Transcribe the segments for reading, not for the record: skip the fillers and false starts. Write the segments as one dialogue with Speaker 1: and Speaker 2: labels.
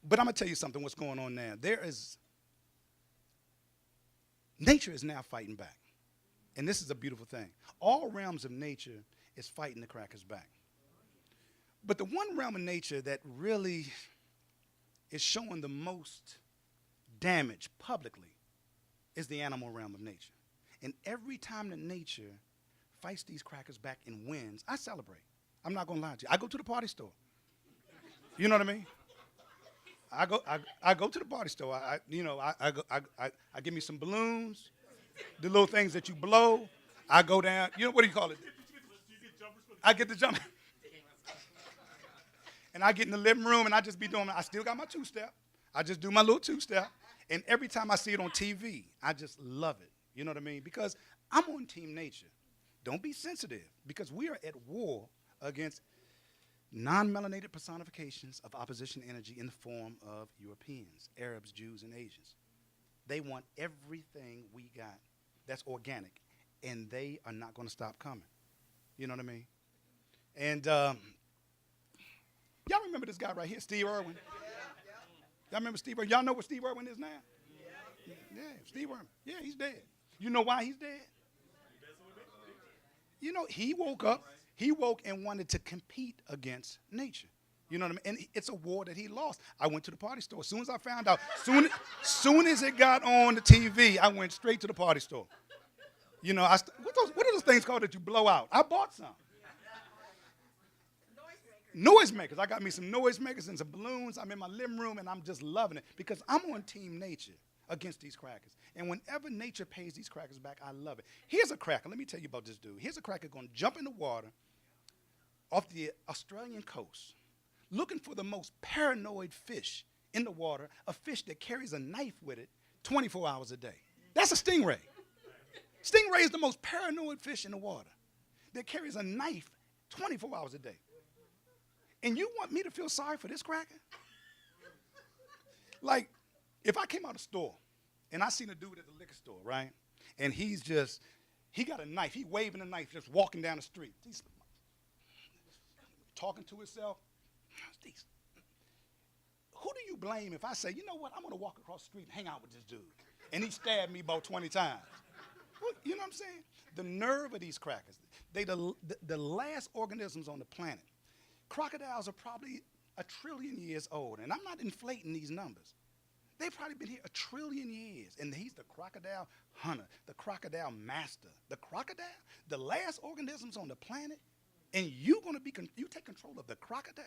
Speaker 1: But I'm going to tell you something, what's going on now. Nature is now fighting back. And this is a beautiful thing. All realms of nature is fighting the crackers back. But the one realm of nature that really is showing the most damage publicly is the animal realm of nature. And every time that nature fights these crackers back and wins, I celebrate. I'm not going to lie to you. I go to the party store. You know what I mean? I go to the party store. I give me some balloons, the little things that you blow. I go down. You know, what do you call it? I get the jump. And I get in the living room and I just be doing, I still got my two-step. I just do my little two-step. And every time I see it on TV, I just love it. You know what I mean? Because I'm on Team Nature. Don't be sensitive, because we are at war against non-melanated personifications of opposition energy in the form of Europeans, Arabs, Jews, and Asians. They want everything we got that's organic, and they are not going to stop coming. You know what I mean? And y'all remember this guy right here, Steve Irvin? Y'all remember Steve Irvin? Y'all know what Steve Irvin is now? Yeah, Steve Irvin. Yeah, he's dead. You know why he's dead? You know, he woke up. He woke and wanted to compete against nature. You know what I mean? And it's a war that he lost. I went to the party store. As soon as I found out, soon as it got on the TV, I went straight to the party store. You know, what are those things called that you blow out? I bought some. Noise makers. I got me some noise makers and some balloons. I'm in my living room, and I'm just loving it because I'm on Team Nature against these crackers. And whenever nature pays these crackers back, I love it. Here's a cracker. Let me tell you about this dude. Here's a cracker going to jump in the water off the Australian coast, looking for the most paranoid fish in the water, a fish that carries a knife with it 24 hours a day. That's a stingray. Stingray is the most paranoid fish in the water that carries a knife 24 hours a day. And you want me to feel sorry for this cracker? Like, if I came out of the store and I seen a dude at the liquor store, right? And he got a knife. He waving a knife, just walking down the street. He's talking to himself. Who do you blame if I say, you know what, I'm going to walk across the street and hang out with this dude? And he stabbed me about 20 times. Well, you know what I'm saying? The nerve of these crackers. They the last organisms on the planet. Crocodiles are probably 1 trillion years old. And I'm not inflating these numbers. They've probably been here 1 trillion years. And he's the crocodile hunter, the crocodile master. The crocodile, the last organisms on the planet, and you take control of the crocodile?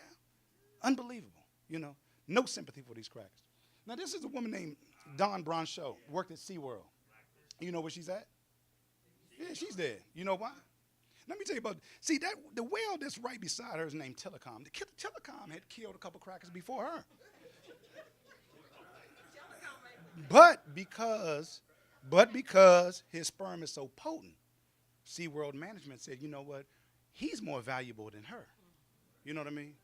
Speaker 1: Unbelievable, you know. No sympathy for these crackers. Now, this is a woman named Brancheau, worked at SeaWorld. You know where she's at? Yeah, she's dead. You know why? Let me tell you about, the whale that's right beside her is named Telecom. Telecom had killed a couple crackers before her. But because his sperm is so potent, SeaWorld management said, you know what, he's more valuable than her. You know what I mean?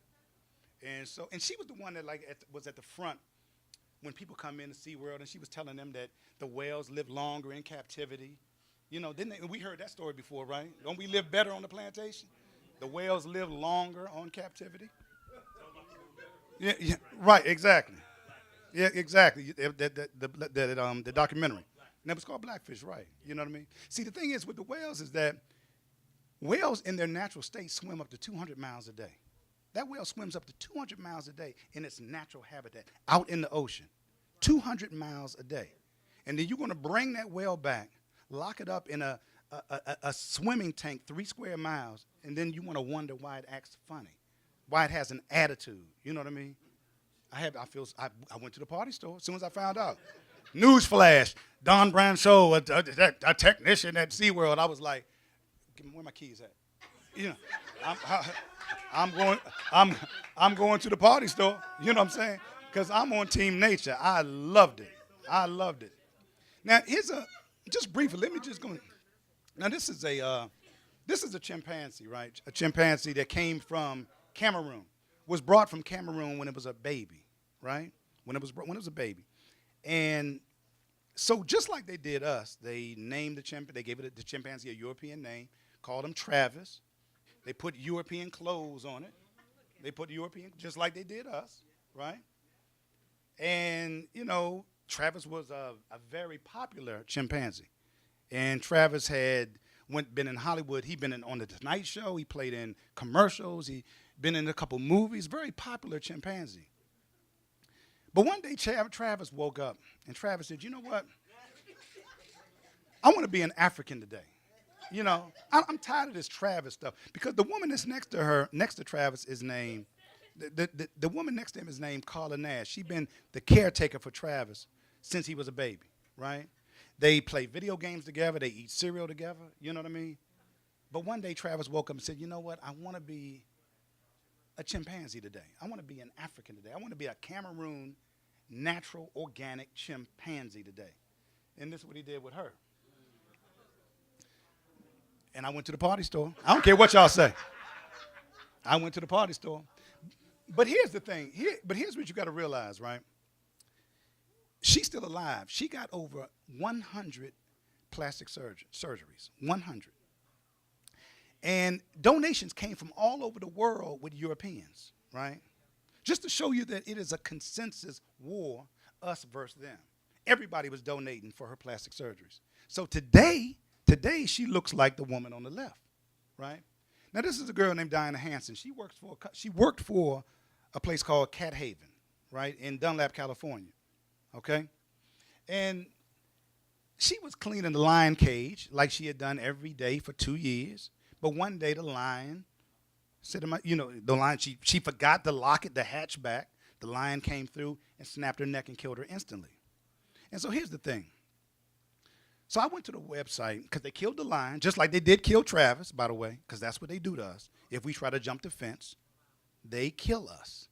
Speaker 1: And she was the one that was at the front when people come in to SeaWorld, and she was telling them that the whales live longer in captivity. You know, we heard that story before, right? Don't we live better on the plantation? The whales live longer on captivity. Yeah, right, exactly. Yeah, exactly. The documentary. And that was called Blackfish, right? You know what I mean? See, the thing is with the whales is that whales in their natural state swim up to 200 miles a day. That whale swims up to 200 miles a day in its natural habitat, out in the ocean. 200 miles a day. And then you're going to bring that whale back, lock it up in a swimming tank 3 square miles, and then you want to wonder why it acts funny, why it has an attitude. You know what I mean? I went to the party store as soon as I found out. Newsflash, Don Brancheau, a technician at SeaWorld. I was like, where my keys at? You know, I'm going to the party store. You know what I'm saying? Because I'm on Team Nature. I loved it. I loved it. Now just briefly. Let me just go. Now this is a chimpanzee, right? A chimpanzee that came from Cameroon, was brought from Cameroon when it was a baby, right? When it was a baby, and so just like they did us, they named they gave the chimpanzee a European name, called him Travis. They put European clothes on it. They put European, just like they did us, right? And, Travis was a very popular chimpanzee. And Travis had been in Hollywood. He'd been on the Tonight Show. He played in commercials. He been in a couple movies. Very popular chimpanzee. But one day Travis woke up and Travis said, "You know what? I want to be an African today. I'm tired of this Travis stuff because the woman that's next to Travis, is named the woman next to him is named Carla Nash. She's been the caretaker for Travis since he was a baby, right? They play video games together. They eat cereal together. You know what I mean? But one day Travis woke up and said, "You know what? I want to be a chimpanzee today. I want to be an African today. I want to be a Cameroon natural organic chimpanzee today." And this is what he did with her. And I went to the party store. I don't care what y'all say. I went to the party store. But here's the thing. Here's what you got to realize, right? She's still alive. She got over 100 plastic surgeries. 100. And donations came from all over the world with Europeans, right? Just to show you that it is a consensus war, us versus them. Everybody was donating for her plastic surgeries. So today she looks like the woman on the left, right? Now this is a girl named Diana Hansen. She worked for a place called Cat Haven, right, in Dunlap, California, okay? And she was cleaning the lion cage like she had done every day for 2 years. But one day the lion said, the lion, she forgot to lock it, the hatch back. The lion came through and snapped her neck and killed her instantly. And so here's the thing. So I went to the website because they killed the lion, just like they did kill Travis, by the way, because that's what they do to us. If we try to jump the fence, they kill us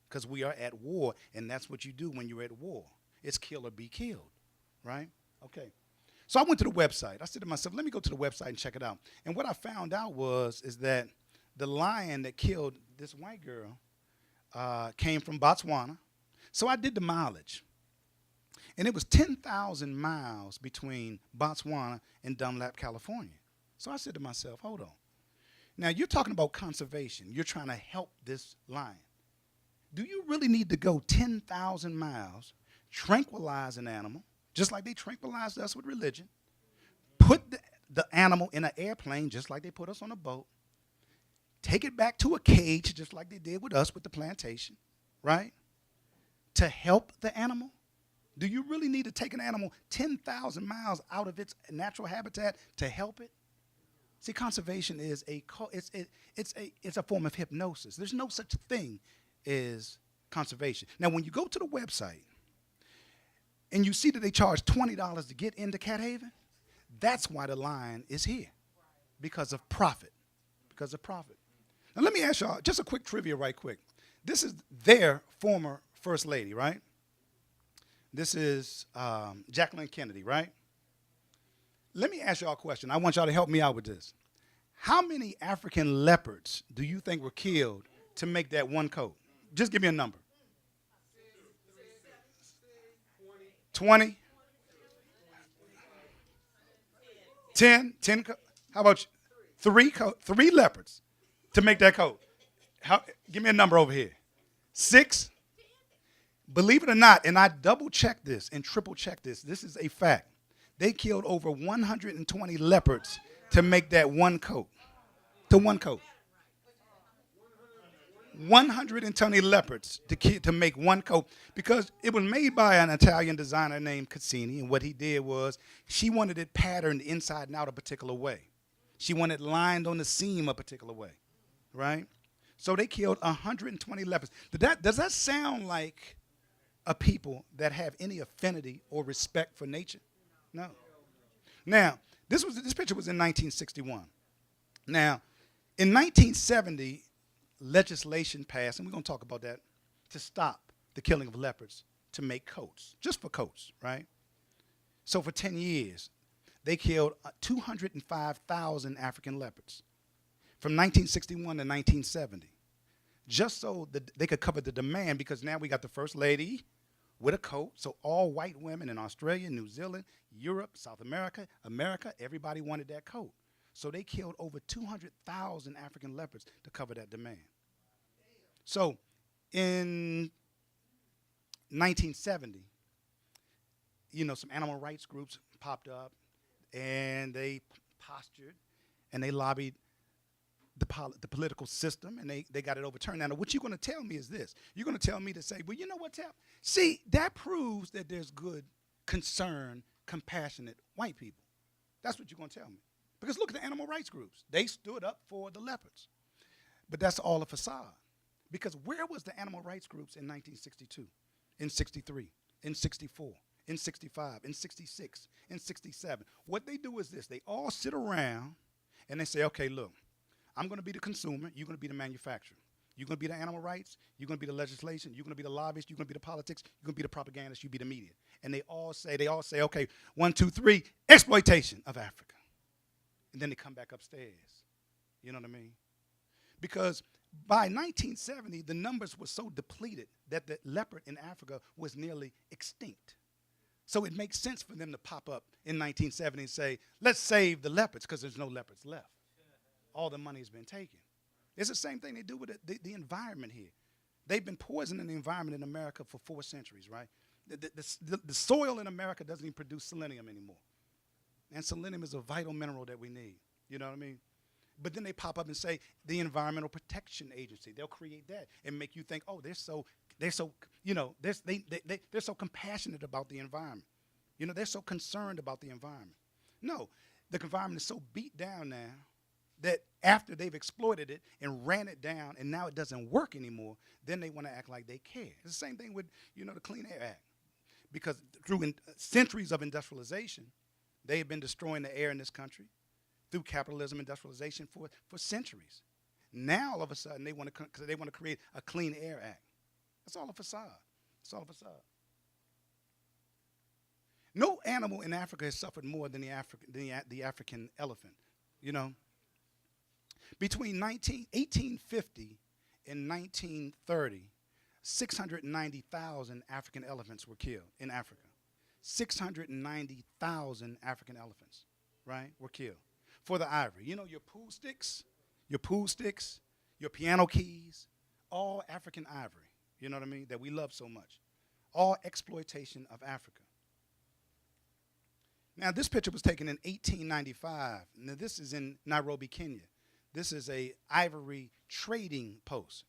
Speaker 1: because we are at war, and that's what you do when you're at war. It's kill or be killed, right? Okay. So I went to the website. I said to myself, let me go to the website and check it out. And what I found out is that the lion that killed this white girl came from Botswana. So I did the mileage. And it was 10,000 miles between Botswana and Dunlap, California. So I said to myself, hold on. Now, you're talking about conservation. You're trying to help this lion. Do you really need to go 10,000 miles, tranquilize an animal, just like they tranquilized us with religion, put the animal in an airplane, just like they put us on a boat, take it back to a cage, just like they did with us with the plantation, right, to help the animal? Do you really need to take an animal 10,000 miles out of its natural habitat to help it? See, conservation is it's a form of hypnosis. There's no such thing as conservation. Now, when you go to the website and you see that they charge $20 to get into Cat Haven, that's why the lion is here, because of profit. Because of profit. Now, let me ask y'all just a quick trivia right quick. This is their former first lady, right? This is Jacqueline Kennedy, right? Let me ask y'all a question. I want y'all to help me out with this. How many African leopards do you think were killed to make that one coat? Just give me a number. 20? 10? How about you? Three leopards to make that coat. Give me a number over here. 6? Believe it or not, and I double-checked this and triple-checked this. This is a fact. They killed over 120 leopards to make that one coat. To one coat. 120 leopards to make one coat because it was made by an Italian designer named Cassini, and what he did was she wanted it patterned inside and out a particular way. She wanted it lined on the seam a particular way, right? So they killed 120 leopards. Does that sound like a people that have any affinity or respect for nature? No. Now, this picture was in 1961. Now, in 1970, legislation passed, and we're going to talk about that, to stop the killing of leopards to make coats, just for coats, right? So for 10 years, they killed 205,000 African leopards from 1961 to 1970, just so that they could cover the demand, because now we got the first lady with a coat, so all white women in Australia, New Zealand, Europe, South America, everybody wanted that coat. So they killed over 200,000 African leopards to cover that demand. So in 1970, some animal rights groups popped up, and they postured, and they lobbied the political system, and they got it overturned. Now, what you're going to tell me is this. You're going to tell me to say, well, you know what, Tep? See, that proves that there's good, concerned, compassionate white people. That's what you're going to tell me. Because look at the animal rights groups. They stood up for the leopards. But that's all a facade. Because where was the animal rights groups in 1962, in 63, in 64, in 65, in 66, in 67? What they do is this. They all sit around and they say, okay, look, I'm going to be the consumer. You're going to be the manufacturer. You're going to be the animal rights. You're going to be the legislation. You're going to be the lobbyists. You're going to be the politics. You're going to be the propagandists. You be the media. And they all say, okay, 1, 2, 3, exploitation of Africa. And then they come back upstairs. You know what I mean? Because by 1970, the numbers were so depleted that the leopard in Africa was nearly extinct. So it makes sense for them to pop up in 1970 and say, let's save the leopards, because there's no leopards left. All the money's been taken. It's the same thing they do with the environment here. They've been poisoning the environment in America for 4 centuries, right? The soil in America doesn't even produce selenium anymore. And selenium is a vital mineral that we need. You know what I mean? But then they pop up and say the Environmental Protection Agency. They'll create that and make you think, oh, they're so compassionate about the environment. They're so concerned about the environment. No, the environment is so beat down now that after they've exploited it and ran it down and now it doesn't work anymore, then they want to act like they care. It's the same thing with, the Clean Air Act. Because through centuries of industrialization, they have been destroying the air in this country through capitalism, industrialization for centuries. Now, all of a sudden, they want to create a Clean Air Act. That's all a facade. It's all a facade. No animal in Africa has suffered more than the African elephant. Between 1850 and 1930, 690,000 African elephants were killed in Africa. 690,000 African elephants, right, were killed for the ivory. Your pool sticks, your piano keys, all African ivory, you know what I mean, that we love so much. All exploitation of Africa. Now, this picture was taken in 1895. Now, this is in Nairobi, Kenya. This is an ivory trading post,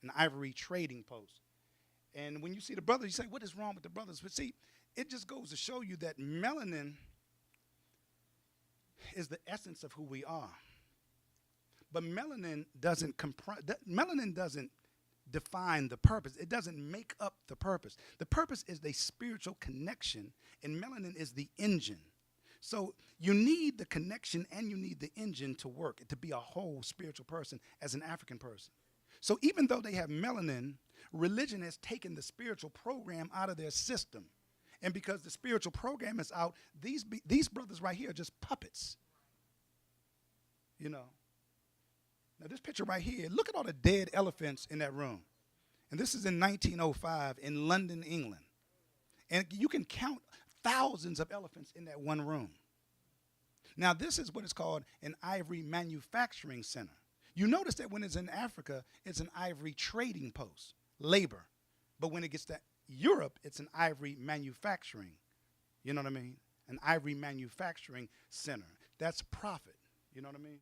Speaker 1: And when you see the brothers, you say, what is wrong with the brothers? But see, it just goes to show you that melanin is the essence of who we are. But melanin doesn't define the purpose. It doesn't make up the purpose. The purpose is the spiritual connection, and melanin is the engine. So you need the connection and you need the engine to work, to be a whole spiritual person as an African person. So even though they have melanin, religion has taken the spiritual program out of their system. And because the spiritual program is out, these brothers right here are just puppets. Now this picture right here, look at all the dead elephants in that room. And this is in 1905 in London, England. And you can count thousands of elephants in that one room. Now, this is what is called an ivory manufacturing center. You notice that when it's in Africa, it's an ivory trading post, labor. But when it gets to Europe, it's an ivory manufacturing. You know what I mean? An ivory manufacturing center. That's profit. You know what I mean?